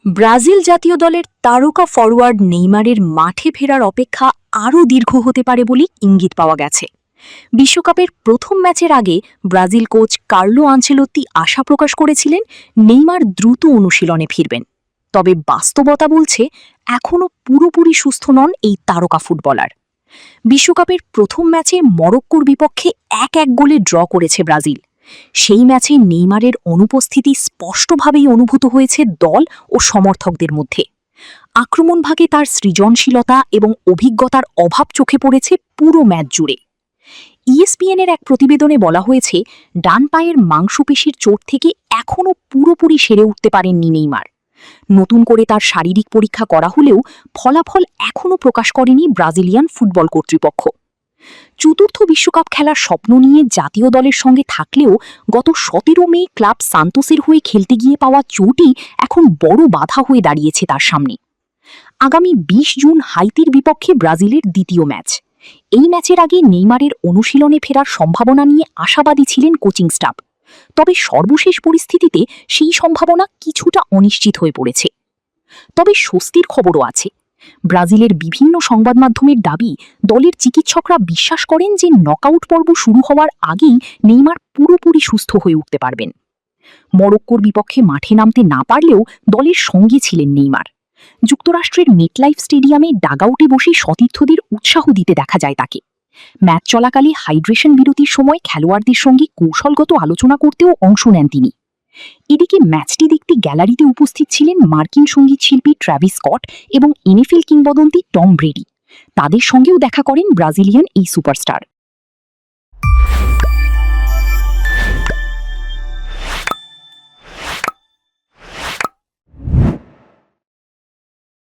Brazil জাতীয় দলের তারকা ফরোয়ার্ড নেইমারের মাঠে ফেরার অপেক্ষা আরও দীর্ঘ হতে পারে বলে ইঙ্গিত পাওয়া গেছে। বিশ্বকাপের প্রথম ম্যাচের আগে ব্রাজিল কোচ কার্লো আনচেলোত্তি আশা প্রকাশ করেছিলেন নেইমার দ্রুত অনুশীলনে ফিরবেন। তবে বাস্তবতা বলছে এখনও পুরোপুরি সুস্থ নন এই তারকা ফুটবলার। বিশ্বকাপের প্রথম ম্যাচে মরক্কোর বিপক্ষে ১-১ গোলে ড্র করেছে ব্রাজিল। সেই ম্যাচে নেইমারের অনুপস্থিতি স্পষ্টভাবেই অনুভূত হয়েছে দল ও সমর্থকদের মধ্যে। আক্রমণভাগে তার সৃজনশীলতা এবং অভিজ্ঞতার অভাব চোখে পড়েছে পুরো ম্যাচ জুড়ে। ইএসপিএনের এক প্রতিবেদনে বলা হয়েছে, ডান পায়ের মাংসপেশির চোট থেকে এখনও পুরোপুরি সেরে উঠতে পারেননি নেইমার। নতুন করে তার শারীরিক পরীক্ষা করা হলেও ফলাফল এখনও প্রকাশ করেনি ব্রাজিলিয়ান ফুটবল কর্তৃপক্ষ। চতুর্থ বিশ্বকাপ খেলার স্বপ্ন নিয়ে জাতীয় দলের সঙ্গে থাকলেও গত ১৭ মে ক্লাব সান্তোসের হয়ে খেলতে গিয়ে পাওয়া চোটই এখন বড় বাধা হয়ে দাঁড়িয়েছে তার সামনে। আগামী ২০ জুন হাইতির বিপক্ষে ব্রাজিলের দ্বিতীয় ম্যাচ। এই ম্যাচের আগে নেইমারের অনুশীলনে ফেরার সম্ভাবনা নিয়ে আশাবাদী ছিলেন কোচিং স্টাফ। তবে সর্বশেষ পরিস্থিতিতে সেই সম্ভাবনা কিছুটা অনিশ্চিত হয়ে পড়েছে। তবে স্বস্তির খবরও আছে। ব্রাজিলের বিভিন্ন সংবাদ মাধ্যমের দাবি, দলের চিকিৎসকরা বিশ্বাস করেন যে নকআউট পর্ব শুরু হওয়ার আগেই নেইমার পুরোপুরি সুস্থ হয়ে উঠতে পারবেন। মরক্কোর বিপক্ষে মাঠে নামতে না পারলেও দলের সঙ্গে ছিলেন নেইমার। যুক্তরাষ্ট্রের মেটলাইফ স্টেডিয়ামে ডাগআউটে বসে সতীর্থদের উৎসাহ দিতে দেখা যায় তাকে। ম্যাচ চলাকালে হাইড্রেশন বিরতির সময় খেলোয়াড়দের সঙ্গে কৌশলগত আলোচনা করতেও অংশ নেন তিনি। এদিকে ম্যাচটি দেখতে গ্যালারিতে উপস্থিত ছিলেন মার্কিন সঙ্গীত শিল্পী ট্র্যাভিস স্কট এবং এনএফএল কিংবদন্তি টম ব্রেডি। তাদের সঙ্গেও দেখা করেন ব্রাজিলিয়ান এই সুপারস্টার।